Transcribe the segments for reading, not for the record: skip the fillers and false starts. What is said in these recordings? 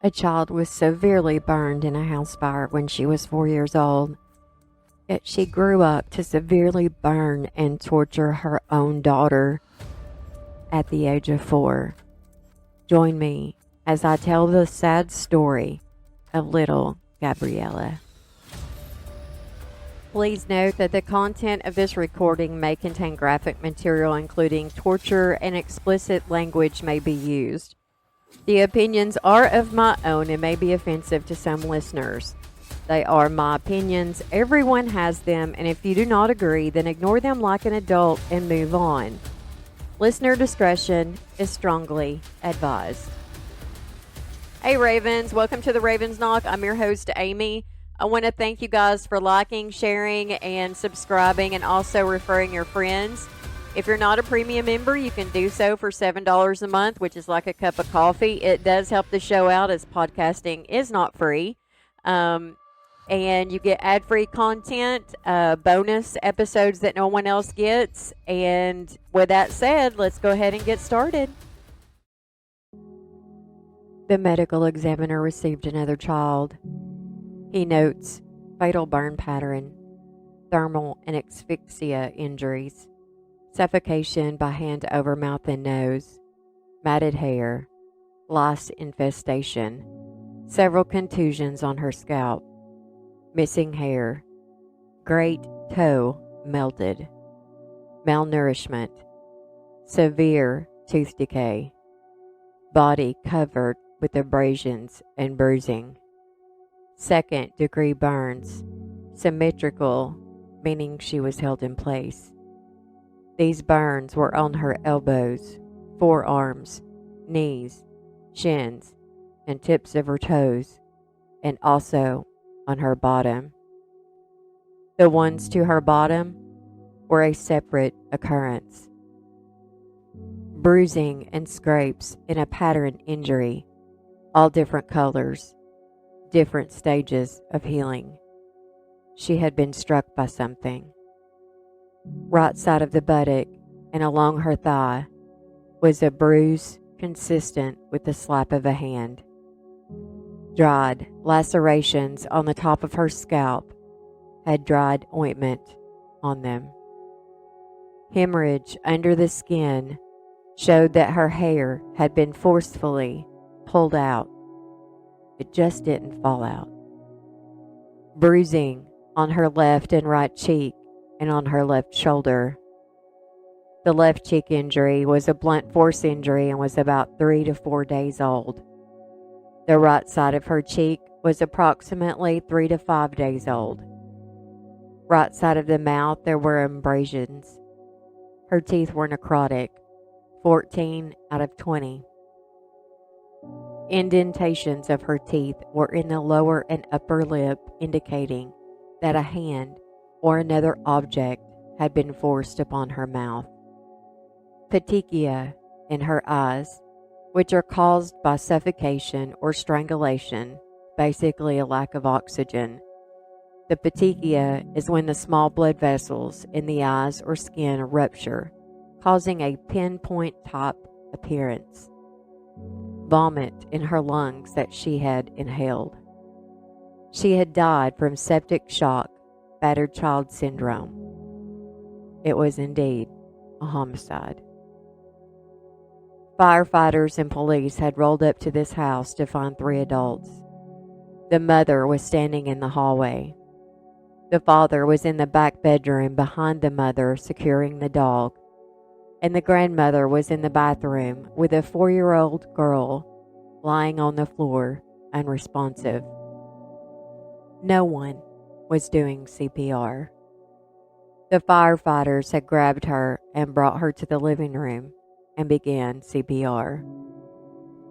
A child was severely burned in a house fire when she was 4 years old, yet she grew up to severely burn and torture her own daughter at the age of 4. Join me as I tell the sad story of little Gabriella. Please note that the content of this recording may contain graphic material including torture and explicit language may be used. The opinions are of my own and may be offensive to some listeners. They are my opinions. Everyone has them, and if you do not agree, then ignore them like an adult and move on. Listener discretion is strongly advised. Hey Ravens, welcome to the Ravens Knock. I'm your host, Amy. I want to thank you guys for liking, sharing, and subscribing, and also referring your friends. If you're not a premium member, you can do so for $7 a month, which is like a cup of coffee. It does help the show out as podcasting is not free. And you get ad-free content, bonus episodes that no one else gets. And with that said, let's go ahead and get started. The medical examiner received another child. He notes fatal burn pattern, thermal and asphyxia injuries, suffocation by hand over mouth and nose, matted hair, lice infestation, several contusions on her scalp, missing hair, great toe melted, malnourishment, severe tooth decay, body covered with abrasions and bruising, second-degree burns, symmetrical, meaning she was held in place. These burns were on her elbows, forearms, knees, shins, and tips of her toes, and also on her bottom. The ones to her bottom were a separate occurrence. Bruising and scrapes in a pattern injury, all different colors, different stages of healing. She had been struck by something. Right side of the buttock and along her thigh was a bruise consistent with the slap of a hand. Dried lacerations on the top of her scalp had dried ointment on them. Hemorrhage under the skin showed that her hair had been forcefully pulled out. It just didn't fall out. Bruising on her left and right cheek and on her left shoulder. The left cheek injury was a blunt force injury and was about 3 to 4 days old. The right side of her cheek was approximately 3 to 5 days old. Right side of the mouth there were abrasions. Her teeth were necrotic, 14 out of 20. Indentations of her teeth were in the lower and upper lip, indicating that a hand or another object had been forced upon her mouth. Petechia in her eyes, which are caused by suffocation or strangulation, basically a lack of oxygen. The petechia is when the small blood vessels in the eyes or skin rupture, causing a pinpoint type appearance. Vomit in her lungs that she had inhaled. She had died from septic shock, battered child syndrome. It was indeed a homicide. Firefighters and police had rolled up to this house to find 3 adults. The mother was standing in the hallway. The father was in the back bedroom behind the mother securing the dog, and the grandmother was in the bathroom with a 4-year-old girl lying on the floor, unresponsive. No one was doing CPR. The firefighters had grabbed her and brought her to the living room and began CPR.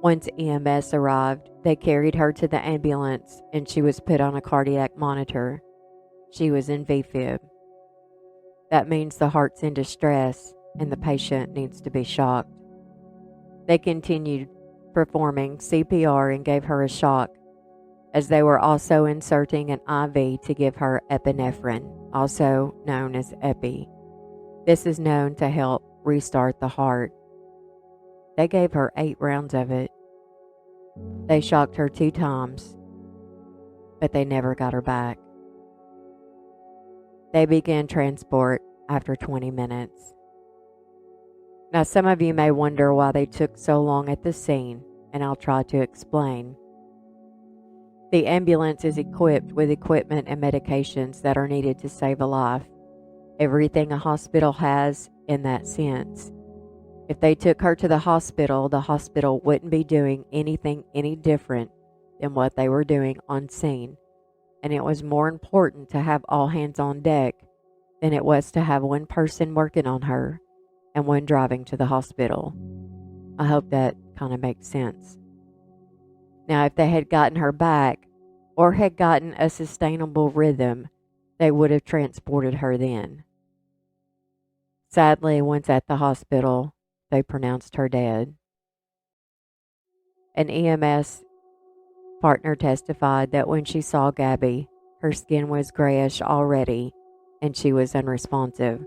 Once EMS arrived, they carried her to the ambulance and she was put on a cardiac monitor. She was in VFib. That means the heart's in distress and the patient needs to be shocked. They continued performing CPR and gave her a shock, as they were also inserting an IV to give her epinephrine, also known as epi. This is known to help restart the heart. They gave her 8 rounds of it. They shocked her 2 times, but they never got her back. They began transport after 20 minutes. Now, some of you may wonder why they took so long at the scene, and I'll try to explain. The ambulance is equipped with equipment and medications that are needed to save a life. Everything a hospital has in that sense. If they took her to the hospital wouldn't be doing anything any different than what they were doing on scene. And it was more important to have all hands on deck than it was to have one person working on her and one driving to the hospital. I hope that kind of makes sense. Now, if they had gotten her back or had gotten a sustainable rhythm, they would have transported her then. Sadly, once at the hospital, they pronounced her dead. An EMS partner testified that when she saw Gabby, her skin was grayish already and she was unresponsive.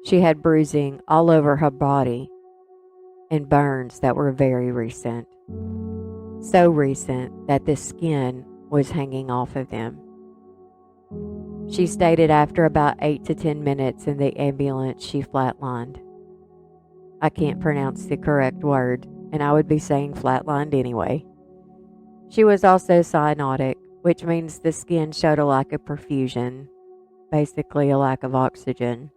She had bruising all over her body and burns that were very recent. So recent that the skin was hanging off of them. She stated after about 8 to 10 minutes in the ambulance, she flatlined. I can't pronounce the correct word, and I would be saying flatlined anyway. She was also cyanotic, which means the skin showed a lack of perfusion, basically a lack of oxygen.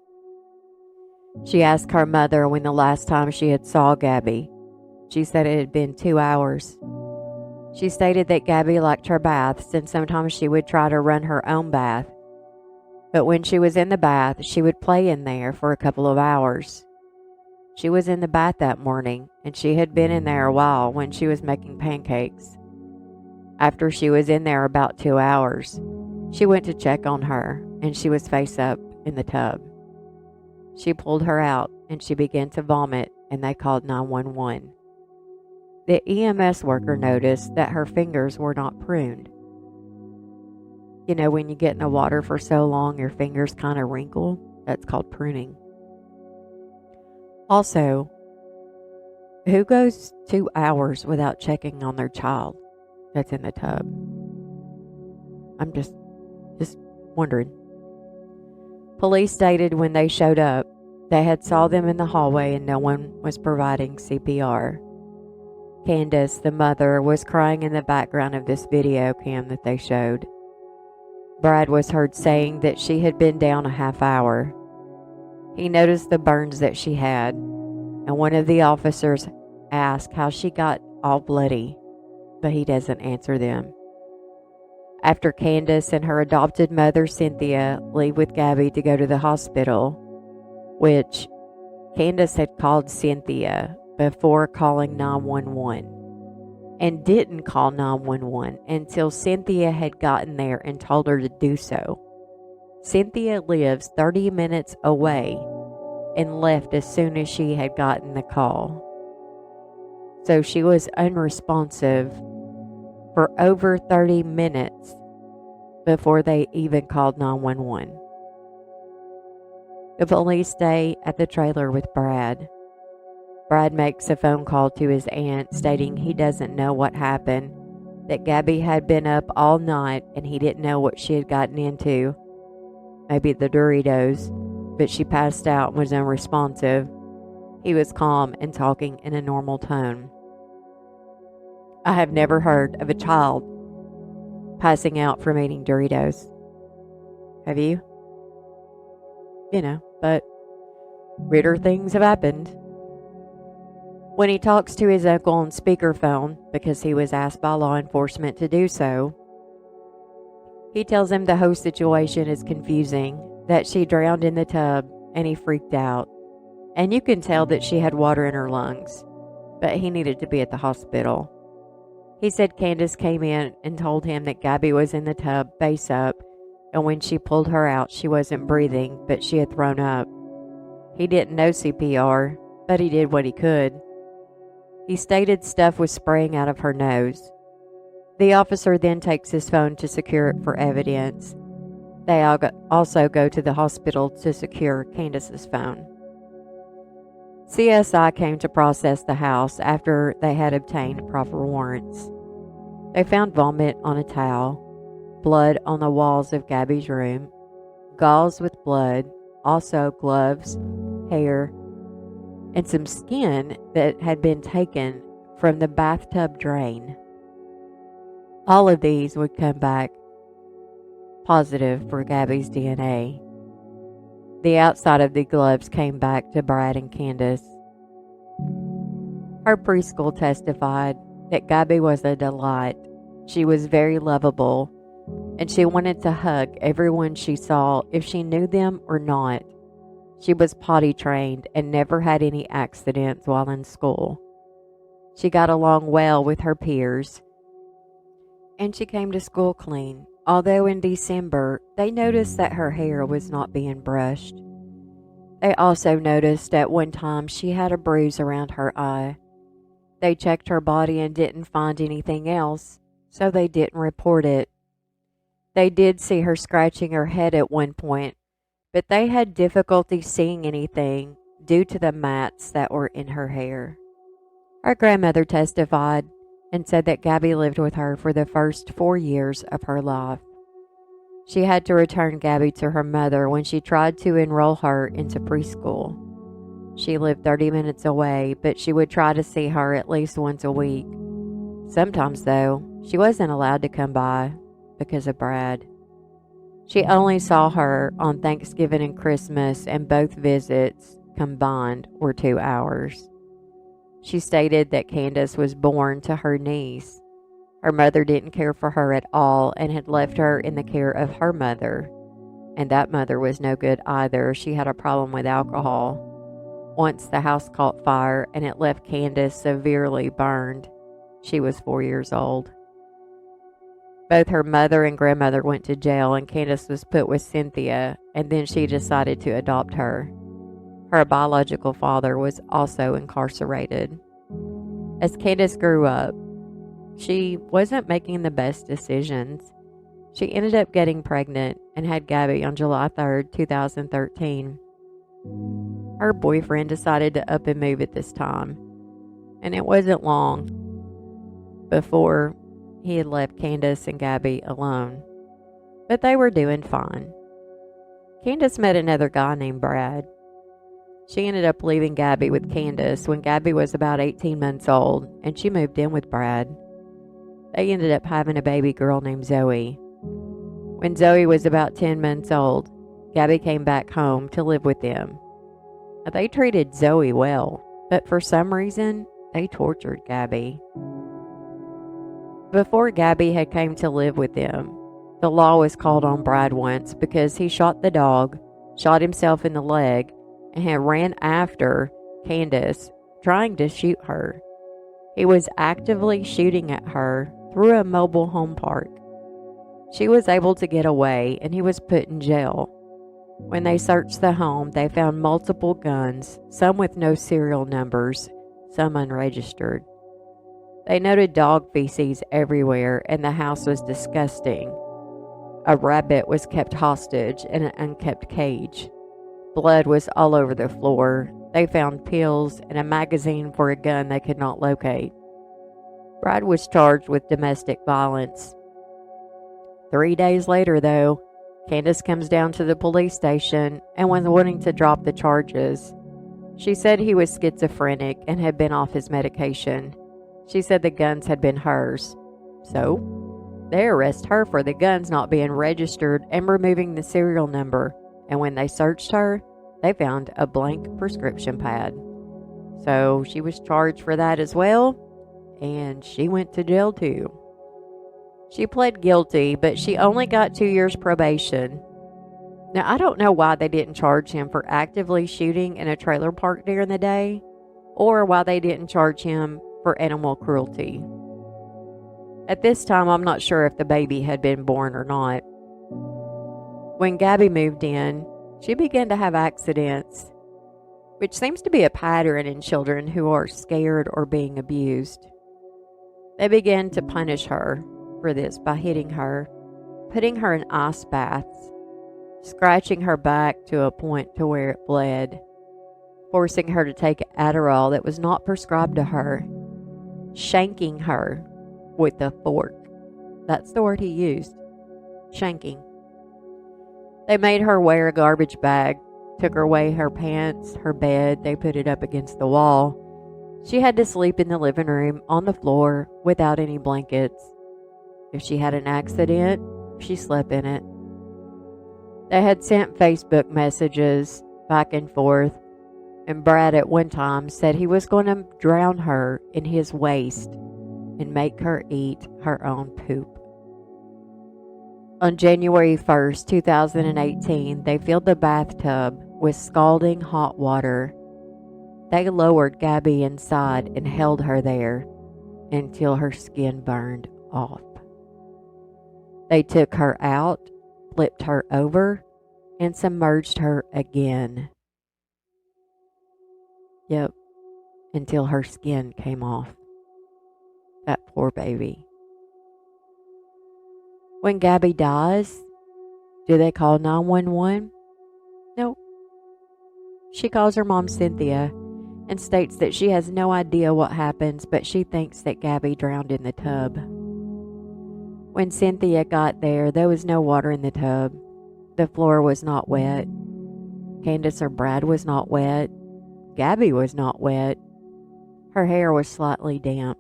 She asked her mother when the last time she had saw Gabby. She said it had been 2 hours. She stated that Gabby liked her baths and sometimes she would try to run her own bath. But when she was in the bath, she would play in there for a couple of hours. She was in the bath that morning and she had been in there a while when she was making pancakes. After she was in there about 2 hours, she went to check on her and she was face up in the tub. She pulled her out and she began to vomit and they called 911. The EMS worker noticed that her fingers were not pruned. You know, when you get in the water for so long, your fingers kind of wrinkle. That's called pruning. Also, who goes 2 hours without checking on their child that's in the tub? I'm just wondering. Police stated when they showed up, they had saw them in the hallway and no one was providing CPR. Candace, the mother, was crying in the background of this video cam that they showed. Brad was heard saying that she had been down a half hour. He noticed the burns that she had, and one of the officers asked how she got all bloody, but he doesn't answer them. After Candace and her adopted mother, Cynthia, leave with Gabby to go to the hospital, which Candace had called Cynthia before calling 911 and didn't call 911 until Cynthia had gotten there and told her to do so. Cynthia lives 30 minutes away and left as soon as she had gotten the call. So she was unresponsive for over 30 minutes before they even called 911. The police stay at the trailer with Brad. Brad makes a phone call to his aunt stating he doesn't know what happened, that Gabby had been up all night and he didn't know what she had gotten into. Maybe the Doritos, but she passed out and was unresponsive. He was calm and talking in a normal tone. I have never heard of a child passing out from eating Doritos. Have you? You know, but weirder things have happened. When he talks to his uncle on speakerphone, because he was asked by law enforcement to do so, he tells him the whole situation is confusing, that she drowned in the tub, and he freaked out. And you can tell that she had water in her lungs, but he needed to be at the hospital. He said Candace came in and told him that Gabby was in the tub, face up, and when she pulled her out, she wasn't breathing, but she had thrown up. He didn't know CPR, but he did what he could. He stated stuff was spraying out of her nose. The officer then takes his phone to secure it for evidence. They also go to the hospital to secure Candace's phone. CSI came to process the house after they had obtained proper warrants. They found vomit on a towel, blood on the walls of Gabby's room, gauze with blood, also gloves, hair, and some skin that had been taken from the bathtub drain. All of these would come back positive for Gabby's DNA. The outside of the gloves came back to Brad and Candace. Her preschool testified that Gabby was a delight. She was very lovable, and she wanted to hug everyone she saw if she knew them or not. She was potty trained and never had any accidents while in school. She got along well with her peers, and she came to school clean, although in December they noticed that her hair was not being brushed. They also noticed at one time she had a bruise around her eye. They checked her body and didn't find anything else, so they didn't report it. They did see her scratching her head at one point, but they had difficulty seeing anything due to the mats that were in her hair. Her grandmother testified and said that Gabby lived with her for the first 4 years of her life. She had to return Gabby to her mother when she tried to enroll her into preschool. She lived 30 minutes away, but she would try to see her at least once a week. Sometimes, though, she wasn't allowed to come by because of Brad. She only saw her on Thanksgiving and Christmas, and both visits combined were 2 hours. She stated that Candace was born to her niece. Her mother didn't care for her at all and had left her in the care of her mother. And that mother was no good either. She had a problem with alcohol. Once the house caught fire and it left Candace severely burned. She was 4 years old. Both her mother and grandmother went to jail, and Candace was put with Cynthia, and then she decided to adopt her. Her biological father was also incarcerated. As Candace grew up, she wasn't making the best decisions. She ended up getting pregnant and had Gabby on July 3rd, 2013. Her boyfriend decided to up and move at this time, and it wasn't long before he had left Candace and Gabby alone. But they were doing fine. Candace met another guy named Brad. She ended up leaving Gabby with Candace when Gabby was about 18 months old, and she moved in with Brad. They ended up having a baby girl named Zoe. When Zoe was about 10 months old, Gabby came back home to live with them. Now, they treated Zoe well, but for some reason, they tortured Gabby. Before Gabby had came to live with them, the law was called on Brad once because he shot the dog, shot himself in the leg, and had ran after Candace, trying to shoot her. He was actively shooting at her through a mobile home park. She was able to get away, and he was put in jail. When they searched the home, they found multiple guns, some with no serial numbers, some unregistered. They noted dog feces everywhere, and the house was disgusting. A rabbit was kept hostage in an unkept cage. Blood was all over the floor. They found pills and a magazine for a gun they could not locate. Brad was charged with domestic violence. 3 days later, though, Candace comes down to the police station and was wanting to drop the charges. She said he was schizophrenic and had been off his medication. She said the guns had been hers. So, they arrest her for the guns not being registered and removing the serial number. And when they searched her, they found a blank prescription pad. So, she was charged for that as well, and she went to jail too. She pled guilty, but she only got 2 years probation. Now, I don't know why they didn't charge him for actively shooting in a trailer park during the day, or why they didn't charge him for animal cruelty. At this time, I'm not sure if the baby had been born or not. When Gabby moved in, she began to have accidents, which seems to be a pattern in children who are scared or being abused. They began to punish her for this by hitting her, putting her in ice baths, scratching her back to a point to where it bled, forcing her to take Adderall that was not prescribed to her, shanking her with a fork. That's the word he used, shanking. They made her wear a garbage bag, took away her pants, her bed, they put it up against the wall. She had to sleep in the living room on the floor without any blankets. If she had an accident, she slept in it. They had sent Facebook messages back and forth, and Brad at one time said he was going to drown her in his waste and make her eat her own poop. On January 1st, 2018, they filled the bathtub with scalding hot water. They lowered Gabby inside and held her there until her skin burned off. They took her out, flipped her over, and submerged her again. Yep, until her skin came off. That poor baby. When Gabby dies, do they call 911? Nope. She calls her mom Cynthia and states that she has no idea what happens, but she thinks that Gabby drowned in the tub. When Cynthia got there was no water in the tub. The floor was not wet. Candace or Brad was not wet. Gabby was not wet. Her hair was slightly damp.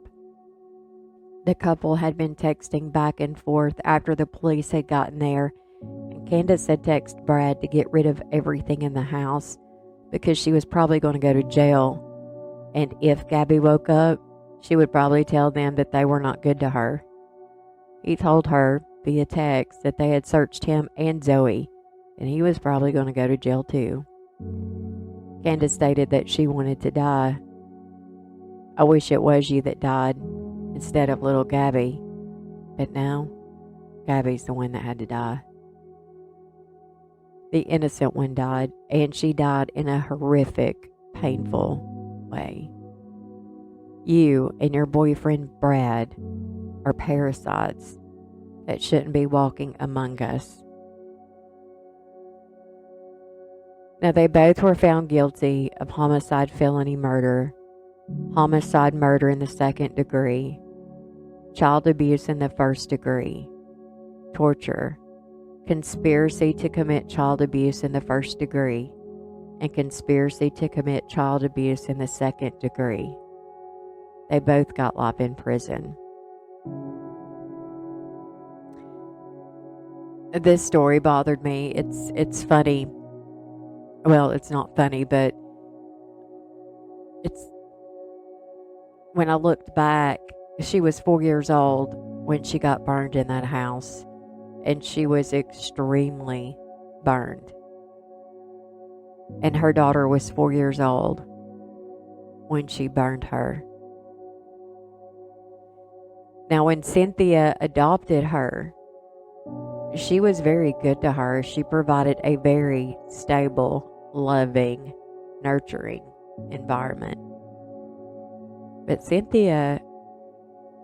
The couple had been texting back and forth after the police had gotten there, and Candace had texted Brad to get rid of everything in the house because she was probably going to go to jail, and if Gabby woke up, she would probably tell them that they were not good to her. He told her via text that they had searched him and Zoe, and he was probably going to go to jail too. Candace stated that she wanted to die. I wish it was you that died instead of little Gabby, but now Gabby's the one that had to die. The innocent one died, and she died in a horrific, painful way. You and your boyfriend Brad are parasites that shouldn't be walking among us. Now, they both were found guilty of homicide, felony murder, homicide, murder in the second degree, child abuse in the first degree, torture, conspiracy to commit child abuse in the first degree, and conspiracy to commit child abuse in the second degree. They both got life in prison. This story bothered me. It's funny. Well, it's not funny, but it's when I looked back, she was 4 years old when she got burned in that house, and she was extremely burned. And her daughter was 4 years old when she burned her. Now, when Cynthia adopted her, she was very good to her. She provided a very stable, loving, nurturing environment. But Cynthia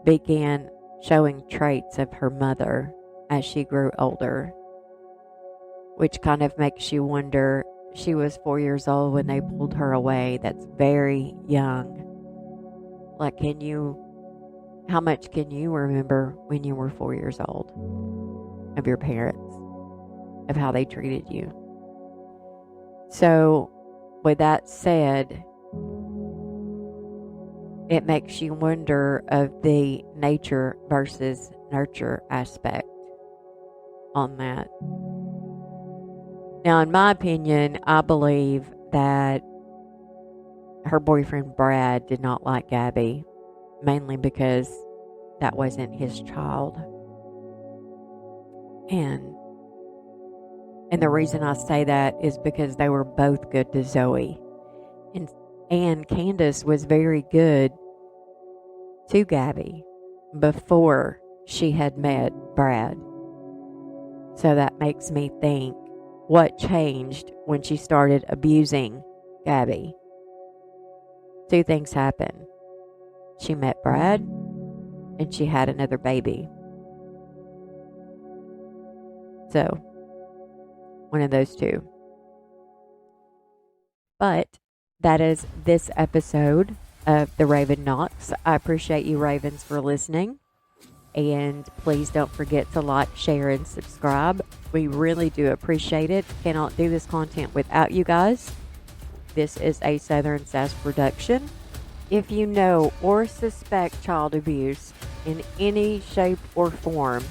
began showing traits of her mother as she grew older, which kind of makes you wonder, she was 4 years old when they pulled her away. That's very young. Like, how much can you remember when you were 4 years old of your parents, of how they treated you? So, with that said, it makes you wonder of the nature versus nurture aspect on that. Now, in my opinion, I believe that her boyfriend Brad did not like Gabby, mainly because that wasn't his child. And the reason I say that is because they were both good to Zoe. And Candace was very good to Gabby before she had met Brad. So that makes me think, what changed when she started abusing Gabby? Two things happened. She met Brad, and she had another baby. So, one of those two. But that is this episode of the Raven Knocks. I appreciate you, Ravens, for listening. And please don't forget to like, share, and subscribe. We really do appreciate it. Cannot do this content without you guys. This is a Southern Sass production. If you know or suspect child abuse in any shape or form,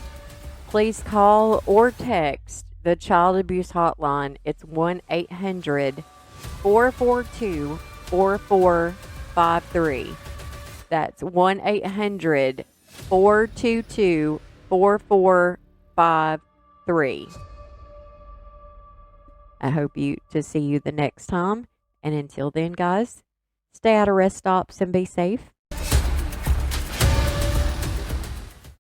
please call or text the Child Abuse Hotline. It's 1-800-442-4453. That's 1-800-422-4453. I hope to see you the next time. And until then, guys, stay out of rest stops and be safe.